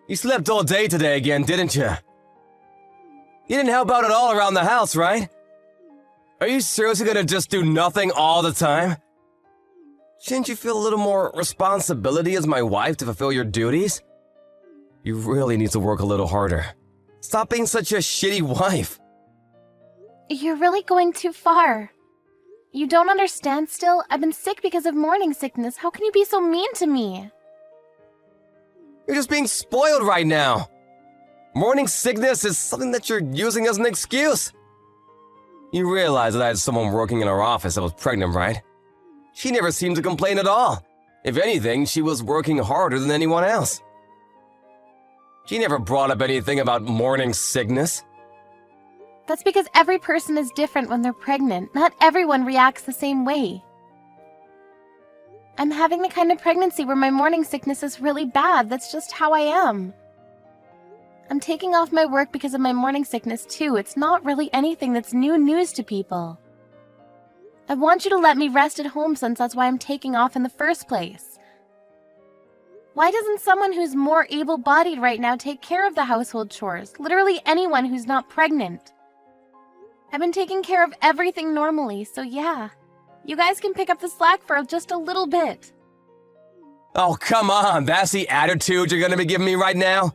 You slept all day today again, didn't you? You didn't help out at all around the house, right? Are you seriously gonna just do nothing all the time? Shouldn't you feel a little more responsibility as my wife to fulfill your duties? You really need to work a little harder. Stop being such a shitty wife. You're really going too far. You don't understand still? I've been sick because of morning sickness. How can you be so mean to me? You're just being spoiled right now. Morning sickness is something that you're using as an excuse. You realize that I had someone working in our office that was pregnant, right? She never seemed to complain at all. If anything, she was working harder than anyone else. She never brought up anything about morning sickness. That's because every person is different when they're pregnant. Not everyone reacts the same way. I'm having the kind of pregnancy where my morning sickness is really bad. That's just how I am. I'm taking off my work because of my morning sickness too. It's not really anything that's new news to people. I want you to let me rest at home since that's why I'm taking off in the first place. Why doesn't someone who's more able-bodied right now take care of the household chores? Literally anyone who's not pregnant. I've been taking care of everything normally, so yeah. You guys can pick up the slack for just a little bit. Oh, come on, that's the attitude you're gonna be giving me right now?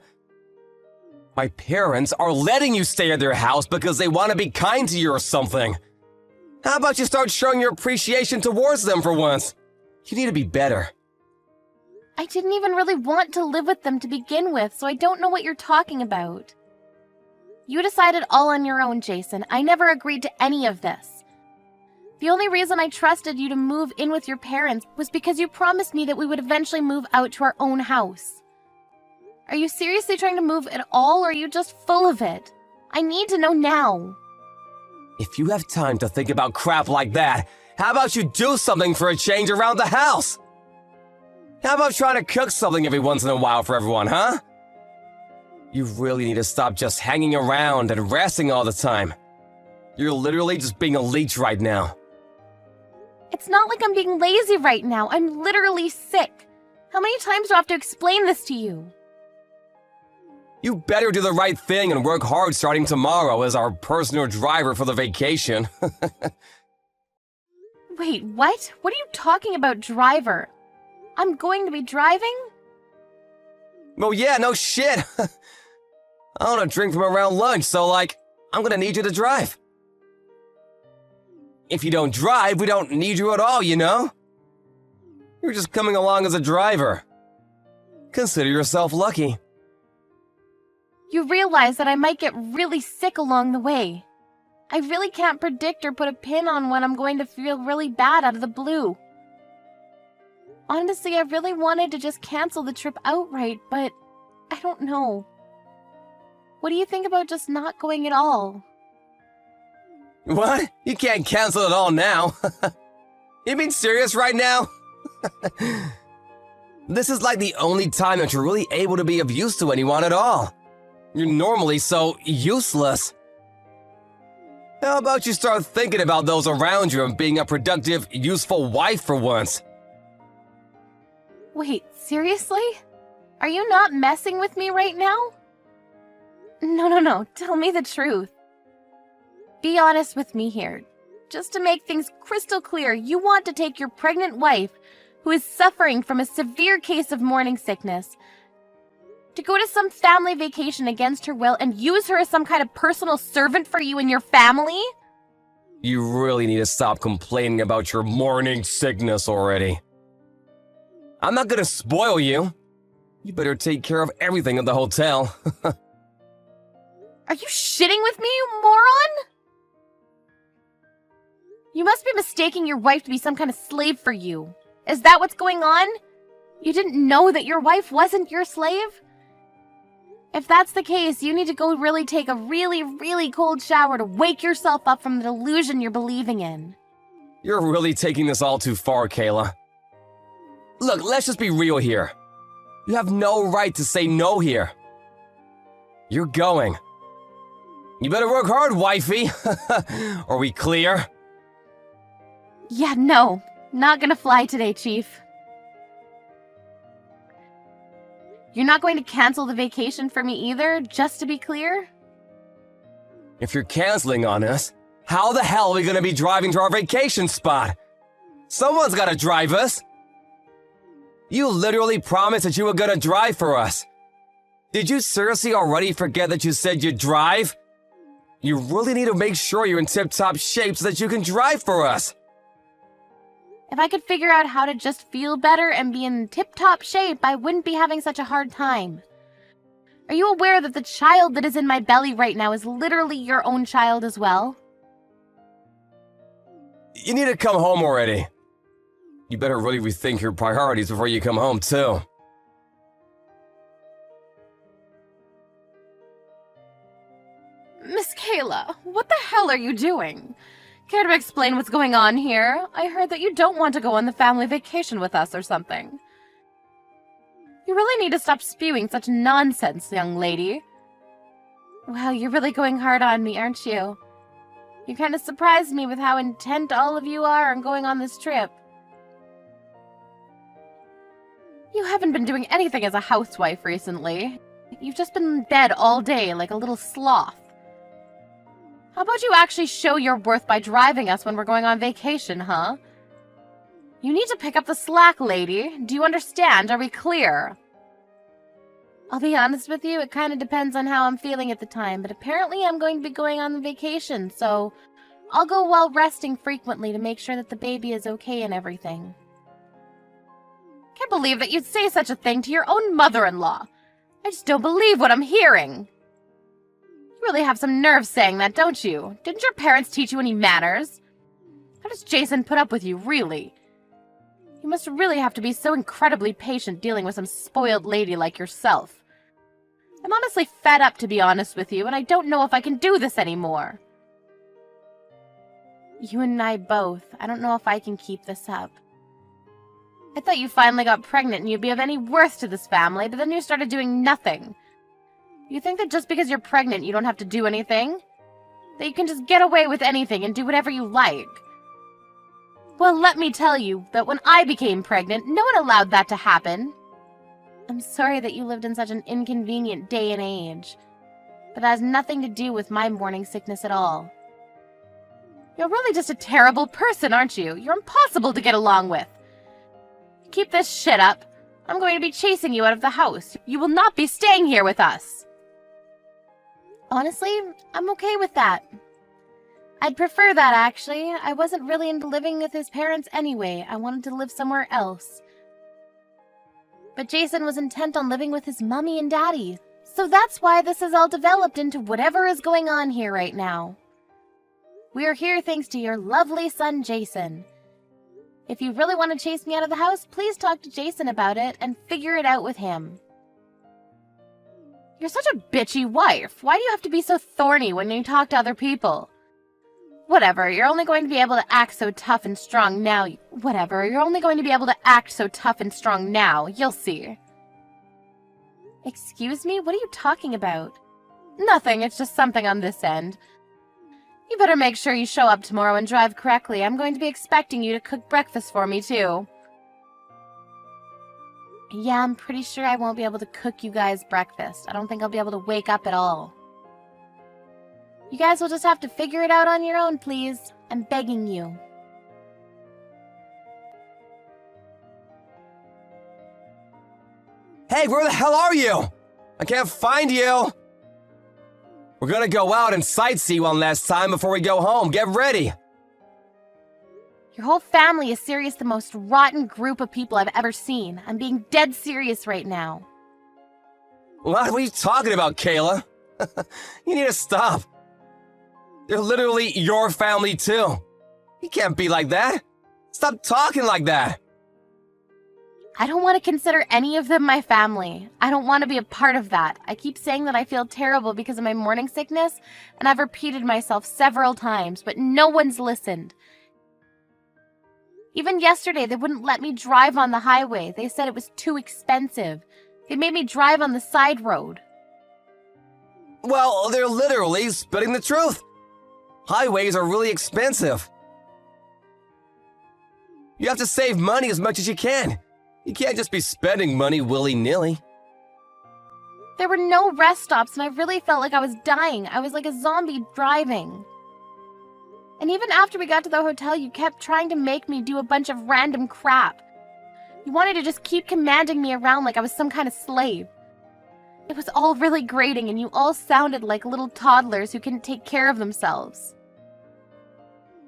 My parents are letting you stay at their house because they want to be kind to you or something. How about you start showing your appreciation towards them for once? You need to be better. I didn't even really want to live with them to begin with, so I don't know what you're talking about. You decided all on your own, Jason. I never agreed to any of this. The only reason I trusted you to move in with your parents was because you promised me that we would eventually move out to our own house. Are you seriously trying to move at all, or are you just full of it? I need to know now. If you have time to think about crap like that, how about you do something for a change around the house? How about trying to cook something every once in a while for everyone, huh? You really need to stop just hanging around and resting all the time. You're literally just being a leech right now. It's not like I'm being lazy right now. I'm literally sick. How many times do I have to explain this to you? You better do the right thing and work hard starting tomorrow as our personal driver for the vacation. Wait, what? What are you talking about, driver? I'm going to be driving? Well, yeah, no shit. I want to drink from around lunch, so I'm gonna need you to drive. If you don't drive, we don't need you at all, you know? You're just coming along as a driver. Consider yourself lucky. You realize that I might get really sick along the way. I really can't predict or put a pin on when I'm going to feel really bad out of the blue. Honestly, I really wanted to just cancel the trip outright, but I don't know. What do you think about just not going at all? What? You can't cancel it all now. You being serious right now? This is like the only time that you're really able to be of use to anyone at all. You're normally so useless. How about you start thinking about those around you and being a productive, useful wife for once? Wait, seriously? Are you not messing with me right now? No, tell me the truth. Be honest with me here. Just to make things crystal clear, you want to take your pregnant wife, who is suffering from a severe case of morning sickness, to go to some family vacation against her will and use her as some kind of personal servant for you and your family? You really need to stop complaining about your morning sickness already. I'm not gonna spoil you. You better take care of everything at the hotel. Are you shitting with me, you moron? You must be mistaking your wife to be some kind of slave for you. Is that what's going on? You didn't know that your wife wasn't your slave? If that's the case, you need to go really take a really cold shower to wake yourself up from the delusion you're believing in. You're really taking this all too far, Kayla. Look, let's just be real here. You have no right to say no here. You're going. You better work hard, wifey. Are we clear? Yeah, no. Not gonna fly today, Chief. You're not going to cancel the vacation for me either, just to be clear? If you're canceling on us, how the hell are we gonna be driving to our vacation spot? Someone's gotta drive us. You literally promised that you were gonna drive for us. Did you seriously already forget that you said you'd drive? You really need to make sure you're in tip-top shape so that you can drive for us. If I could figure out how to just feel better and be in tip-top shape, I wouldn't be having such a hard time. Are you aware that the child that is in my belly right now is literally your own child as well? You need to come home already. You better really rethink your priorities before you come home, too. Miss Kayla, what the hell are you doing? Care to explain what's going on here? I heard that you don't want to go on the family vacation with us or something. You really need to stop spewing such nonsense, young lady. Wow, you're really going hard on me, aren't you? You kind of surprised me with how intent all of you are on going on this trip. You haven't been doing anything as a housewife recently. You've just been in bed all day like a little sloth. How about you actually show your worth by driving us when we're going on vacation, huh? You need to pick up the slack, lady. Do you understand? Are we clear? I'll be honest with you, it kind of depends on how I'm feeling at the time, but apparently I'm going to be going on the vacation, so I'll go while resting frequently to make sure that the baby is okay and everything. Can't believe that you'd say such a thing to your own mother-in-law. I just don't believe what I'm hearing. You really have some nerve saying that, don't you? Didn't your parents teach you any manners? How does Jason put up with you, really? You must really have to be so incredibly patient dealing with some spoiled lady like yourself. I'm honestly fed up, to be honest with you, and I don't know if I can do this anymore. You and I both. I don't know if I can keep this up. I thought you finally got pregnant and you'd be of any worth to this family, but then you started doing nothing. You think that just because you're pregnant you don't have to do anything? That you can just get away with anything and do whatever you like? Well, let me tell you that when I became pregnant, no one allowed that to happen. I'm sorry that you lived in such an inconvenient day and age, but that has nothing to do with my morning sickness at all. You're really just a terrible person, aren't you? You're impossible to get along with. Keep this shit up. I'm going to be chasing you out of the house. You will not be staying here with us. Honestly, I'm okay with that. I'd prefer that, actually. I wasn't really into living with his parents anyway. I wanted to live somewhere else. But Jason was intent on living with his mommy and daddy. So that's why this has all developed into whatever is going on here right now. We are here thanks to your lovely son, Jason. If you really want to chase me out of the house, please talk to Jason about it and figure it out with him. You're such a bitchy wife. Why do you have to be so thorny when you talk to other people? Whatever, you're only going to be able to act so tough and strong now. You'll see. Excuse me? What are you talking about? Nothing, it's just something on this end. You better make sure you show up tomorrow and drive correctly. I'm going to be expecting you to cook breakfast for me, too. Yeah, I'm pretty sure I won't be able to cook you guys breakfast. I don't think I'll be able to wake up at all. You guys will just have to figure it out on your own, please. I'm begging you. Hey, where the hell are you? I can't find you. We're gonna go out and sightsee one last time before we go home. Get ready. Your whole family is serious, the most rotten group of people I've ever seen. I'm being dead serious right now. What are you talking about, Kayla? You need to stop. They're literally your family, too. You can't be like that. Stop talking like that. I don't want to consider any of them my family. I don't want to be a part of that. I keep saying that I feel terrible because of my morning sickness, and I've repeated myself several times, but no one's listened. Even yesterday, they wouldn't let me drive on the highway. They said it was too expensive. They made me drive on the side road. Well, they're literally spitting the truth. Highways are really expensive. You have to save money as much as you can. You can't just be spending money willy-nilly. There were no rest stops, and I really felt like I was dying. I was like a zombie driving. And even after we got to the hotel, you kept trying to make me do a bunch of random crap. You wanted to just keep commanding me around like I was some kind of slave. It was all really grating, and you all sounded like little toddlers who couldn't take care of themselves.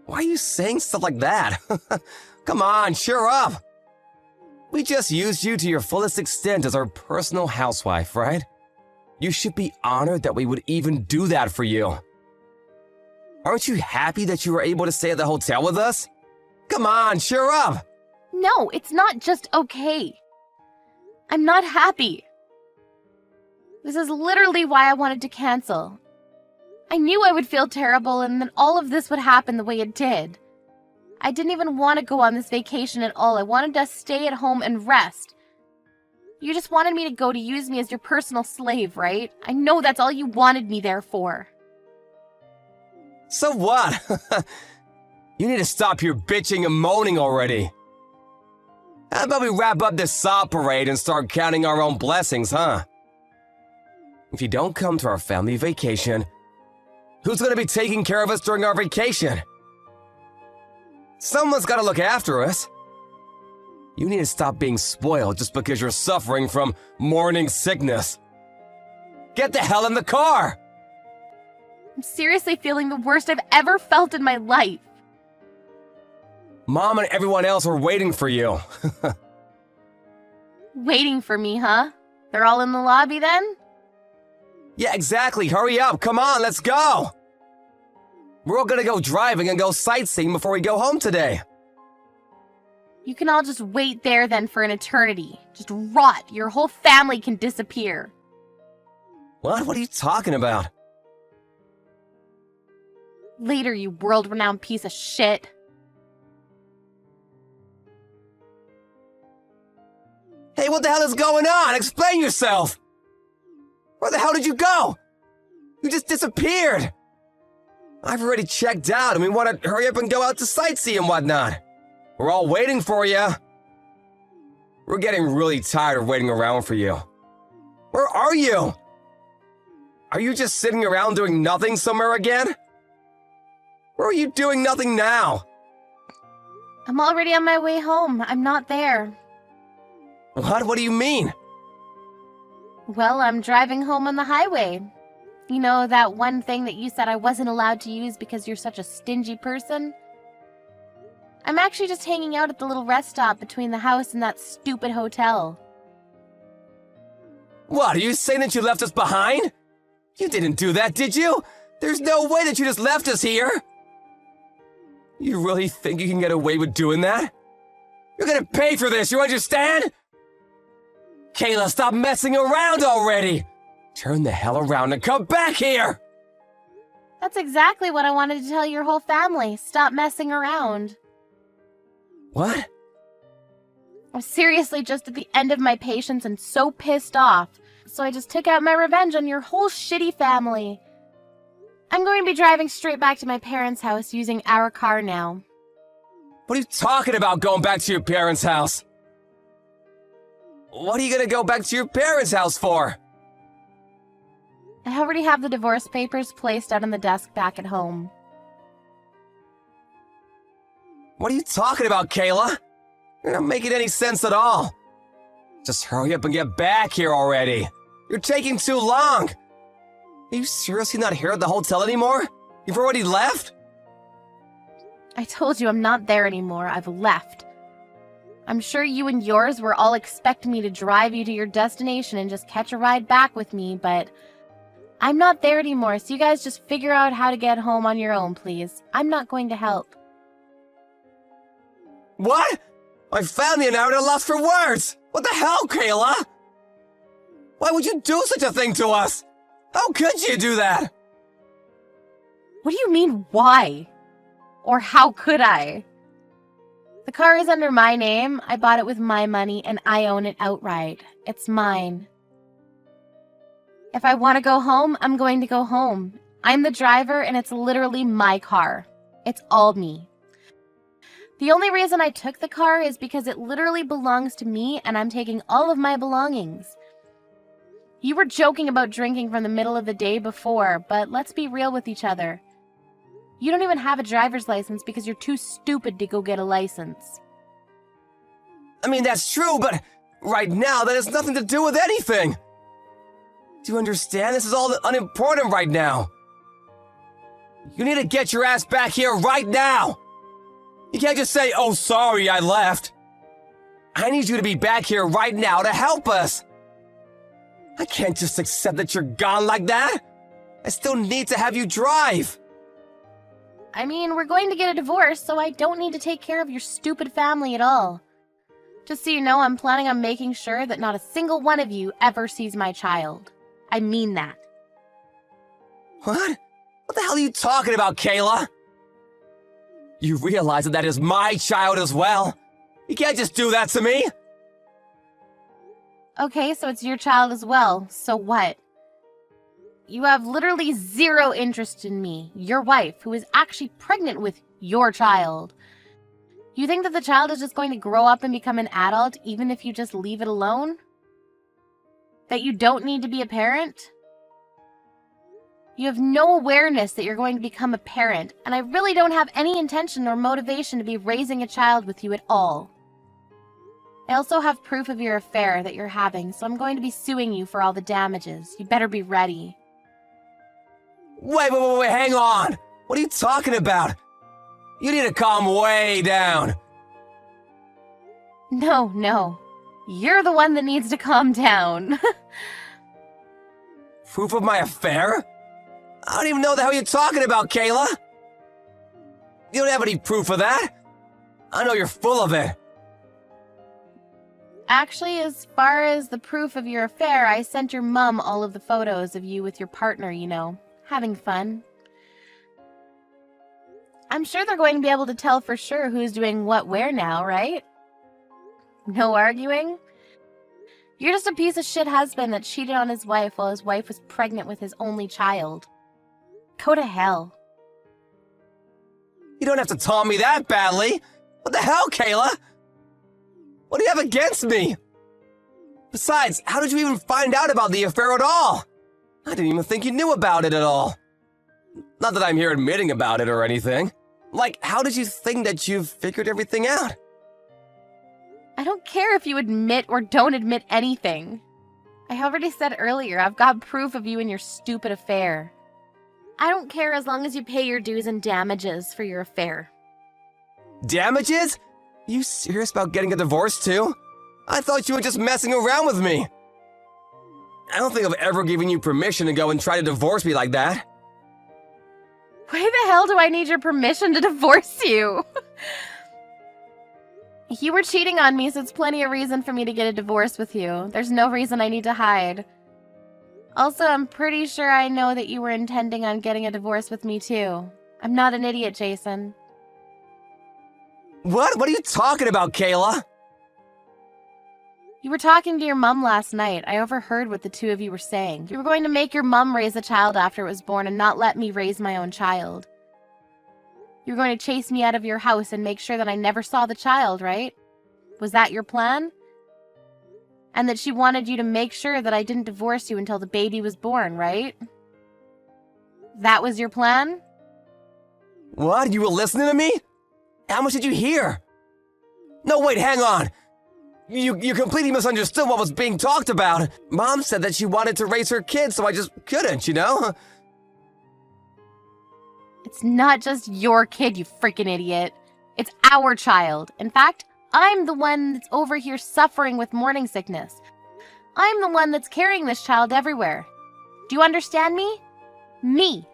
Why are you saying stuff like that? Come on, cheer up. We just used you to your fullest extent as our personal housewife, right? You should be honored that we would even do that for you. Aren't you happy that you were able to stay at the hotel with us? Come on, cheer up. No, it's not just okay. I'm not happy. This is literally why I wanted to cancel. I knew I would feel terrible and then all of this would happen the way it did. I didn't even want to go on this vacation at all. I wanted to stay at home and rest. You just wanted me to go to use me as your personal slave, right? I know that's all you wanted me there for. So what? You need to stop your bitching and moaning already. How about we wrap up this sob parade and start counting our own blessings, huh? If you don't come to our family vacation, who's going to be taking care of us during our vacation? Someone's got to look after us. You need to stop being spoiled just because you're suffering from morning sickness. Get the hell in the car! I'm seriously feeling the worst I've ever felt in my life. Mom and everyone else are waiting for you. Waiting for me, huh? They're all in the lobby then? Yeah, exactly. Hurry up. Come on, let's go. We're all gonna go driving and go sightseeing before we go home today. You can all just wait there then for an eternity. Just rot. Your whole family can disappear. What? What are you talking about? Later, you world-renowned piece of shit. Hey, what the hell is going on? Explain yourself! Where the hell did you go? You just disappeared! I've already checked out and we want to hurry up and go out to sightsee and whatnot. We're all waiting for you. We're getting really tired of waiting around for you. Where are you? Are you just sitting around doing nothing somewhere again? Where are you doing nothing now? I'm already on my way home. I'm not there. What? What do you mean? Well, I'm driving home on the highway. You know, that one thing that you said I wasn't allowed to use because you're such a stingy person? I'm actually just hanging out at the little rest stop between the house and that stupid hotel. What, are you saying that you left us behind? You didn't do that, did you? There's no way that you just left us here! You really think you can get away with doing that? You're gonna pay for this, you understand? Kayla, stop messing around already! Turn the hell around and come back here! That's exactly what I wanted to tell your whole family. Stop messing around. What? I'm seriously just at the end of my patience and so pissed off. So I just took out my revenge on your whole shitty family. I'm going to be driving straight back to my parents' house using our car now. What are you talking about going back to your parents' house? What are you gonna go back to your parents' house for? I already have the divorce papers placed out on the desk back at home. What are you talking about, Kayla? You're not making any sense at all. Just hurry up and get back here already. You're taking too long. Are you seriously not here at the hotel anymore? You've already left? I told you I'm not there anymore. I've left. I'm sure you and yours were all expecting me to drive you to your destination and just catch a ride back with me, but I'm not there anymore, so you guys just figure out how to get home on your own, please. I'm not going to help. What? My family and I are at a loss for words! What the hell, Kayla? Why would you do such a thing to us? How could you do that? What do you mean, why? Or how could I? The car is under my name. I bought it with my money, and I own it outright. It's mine. If I want to go home, I'm going to go home. I'm the driver, and it's literally my car. It's all me. The only reason I took the car is because it literally belongs to me, and I'm taking all of my belongings. You were joking about drinking from the middle of the day before, but let's be real with each other. You don't even have a driver's license because you're too stupid to go get a license. I mean, that's true, but right now that has nothing to do with anything. Do you understand? This is all unimportant right now. You need to get your ass back here right now. You can't just say, oh, sorry, I left. I need you to be back here right now to help us. I can't just accept that you're gone like that. I still need to have you drive. I mean, we're going to get a divorce, so I don't need to take care of your stupid family at all. Just so you know, I'm planning on making sure that not a single one of you ever sees my child. I mean that. What? What the hell are you talking about, Kayla? You realize that is my child as well? You can't just do that to me. Okay, so it's your child as well. So what? You have literally zero interest in me, your wife, who is actually pregnant with your child. You think that the child is just going to grow up and become an adult even if you just leave it alone? That you don't need to be a parent? You have no awareness that you're going to become a parent, and I really don't have any intention or motivation to be raising a child with you at all. I also have proof of your affair that you're having, so I'm going to be suing you for all the damages. You better be ready. Wait, hang on. What are you talking about? You need to calm way down. No. You're the one that needs to calm down. Proof of my affair? I don't even know the hell you're talking about, Kayla. You don't have any proof of that. I know you're full of it. Actually, as far as the proof of your affair, I sent your mom all of the photos of you with your partner, you know, having fun. I'm sure they're going to be able to tell for sure who's doing what where now, right? No arguing? You're just a piece of shit husband that cheated on his wife while his wife was pregnant with his only child. Go to hell. You don't have to taunt me that badly. What the hell, Kayla? What do you have against me? Besides, how did you even find out about the affair at all? I didn't even think you knew about it at all. Not that I'm here admitting about it or anything. Like, how did you think that you've figured everything out? I don't care if you admit or don't admit anything. I already said earlier, I've got proof of you and your stupid affair. I don't care as long as you pay your dues and damages for your affair. Damages? Are you serious about getting a divorce too? I thought you were just messing around with me. I don't think I've ever given you permission to go and try to divorce me like that. Why the hell do I need your permission to divorce you? You were cheating on me, so it's plenty of reason for me to get a divorce with you. There's no reason I need to hide. Also, I'm pretty sure I know that you were intending on getting a divorce with me too. I'm not an idiot, Jason. What? What are you talking about, Kayla? You were talking to your mom last night. I overheard what the two of you were saying. You were going to make your mom raise a child after it was born and not let me raise my own child. You were going to chase me out of your house and make sure that I never saw the child, right? Was that your plan? And that she wanted you to make sure that I didn't divorce you until the baby was born, right? That was your plan? What? You were listening to me? How much did you hear? No, wait, hang on. You completely misunderstood what was being talked about. Mom said that she wanted to raise her kids, so I just couldn't, you know? It's not just your kid, you freaking idiot. It's our child. In fact, I'm the one that's over here suffering with morning sickness. I'm the one that's carrying this child everywhere. Do you understand me? Me.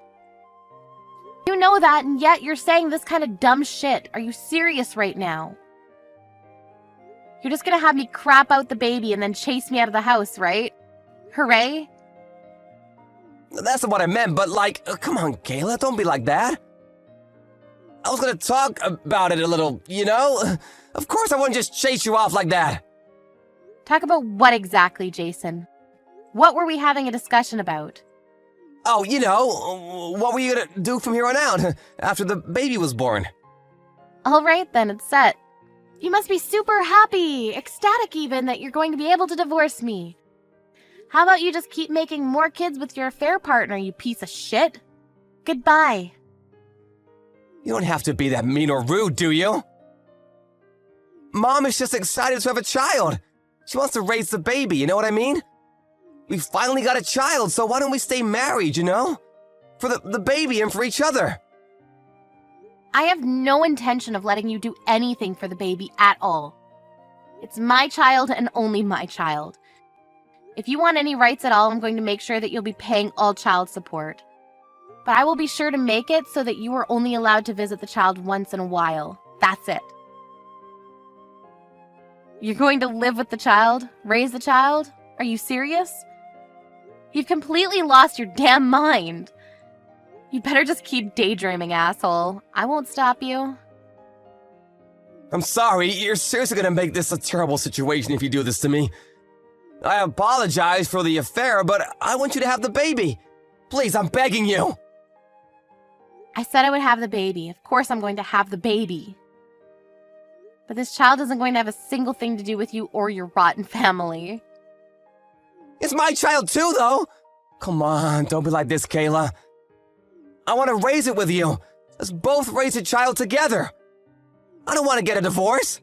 You know that, and yet you're saying this kind of dumb shit. Are you serious right now? You're just gonna have me crap out the baby and then chase me out of the house, right? Hooray? That's not what I meant, but like, come on, Kayla, don't be like that. I was gonna talk about it a little, you know? Of course I wouldn't just chase you off like that. Talk about what exactly, Jason? What were we having a discussion about? Oh, you know, what were you gonna do from here on out, after the baby was born? All right, then, it's set. You must be super happy, ecstatic even, that you're going to be able to divorce me. How about you just keep making more kids with your affair partner, you piece of shit? Goodbye. You don't have to be that mean or rude, do you? Mom is just excited to have a child. She wants to raise the baby, you know what I mean? We finally got a child, so why don't we stay married, you know? For the baby and for each other. I have no intention of letting you do anything for the baby at all. It's my child and only my child. If you want any rights at all, I'm going to make sure that you'll be paying all child support. But I will be sure to make it so that you are only allowed to visit the child once in a while. That's it. You're going to live with the child? Raise the child? Are you serious? You've completely lost your damn mind. You better just keep daydreaming, asshole. I won't stop you. I'm sorry, you're seriously gonna make this a terrible situation if you do this to me. I apologize for the affair, but I want you to have the baby. Please, I'm begging you. I said I would have the baby. Of course I'm going to have the baby. But this child isn't going to have a single thing to do with you or your rotten family. It's my child too, though. Come on, don't be like this, Kayla. I want to raise it with you. Let's both raise a child together. I don't want to get a divorce.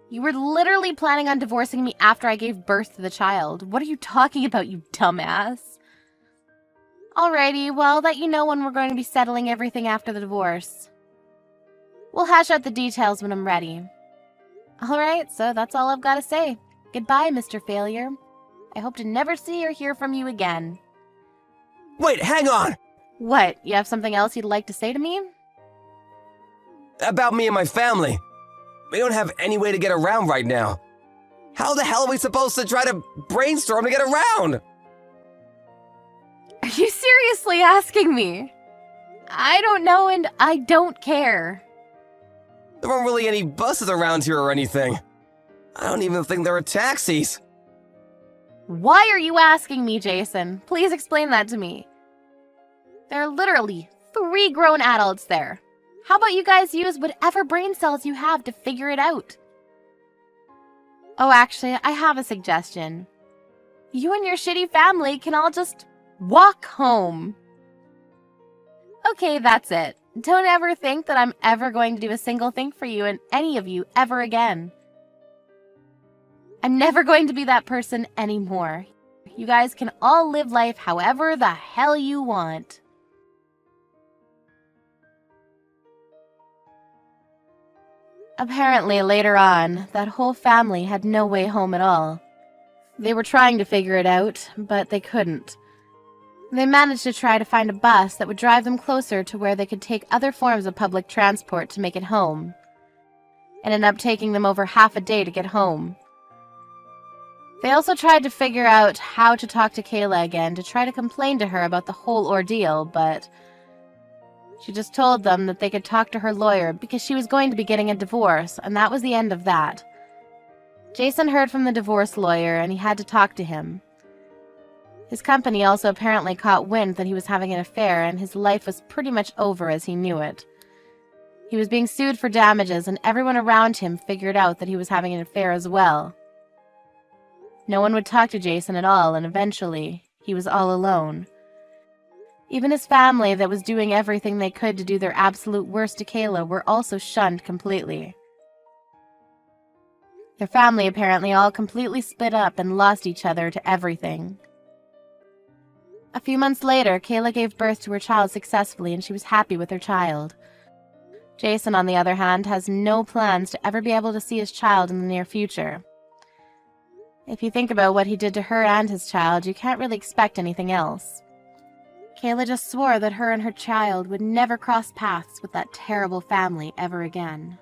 You were literally planning on divorcing me after I gave birth to the child. What are you talking about, you dumbass? Alrighty, well, I'll let you know when we're going to be settling everything after the divorce. We'll hash out the details when I'm ready. Alright, so that's all I've got to say. Goodbye, Mr. Failure. I hope to never see or hear from you again. Wait, hang on! What, you have something else you'd like to say to me? About me and my family. We don't have any way to get around right now. How the hell are we supposed to try to brainstorm to get around? Are you seriously asking me? I don't know and I don't care. There aren't really any buses around here or anything. I don't even think there are taxis. Why are you asking me, Jason? Please explain that to me. There are literally 3 grown adults there. How about you guys use whatever brain cells you have to figure it out? Oh, actually, I have a suggestion. You and your shitty family can all just walk home. Okay, that's it. Don't ever think that I'm ever going to do a single thing for you and any of you ever again. I'm never going to be that person anymore. You guys can all live life however the hell you want. Apparently, later on, that whole family had no way home at all. They were trying to figure it out, but they couldn't. They managed to try to find a bus that would drive them closer to where they could take other forms of public transport to make it home. It ended up taking them over half a day to get home. They also tried to figure out how to talk to Kayla again to try to complain to her about the whole ordeal, but she just told them that they could talk to her lawyer because she was going to be getting a divorce, and that was the end of that. Jason heard from the divorce lawyer, and he had to talk to him. His company also apparently caught wind that he was having an affair, and his life was pretty much over as he knew it. He was being sued for damages, and everyone around him figured out that he was having an affair as well. No one would talk to Jason at all, and eventually, he was all alone. Even his family that was doing everything they could to do their absolute worst to Kayla were also shunned completely. Their family apparently all completely split up and lost each other to everything. A few months later, Kayla gave birth to her child successfully and she was happy with her child. Jason, on the other hand, has no plans to ever be able to see his child in the near future. If you think about what he did to her and his child, you can't really expect anything else. Kayla just swore that her and her child would never cross paths with that terrible family ever again.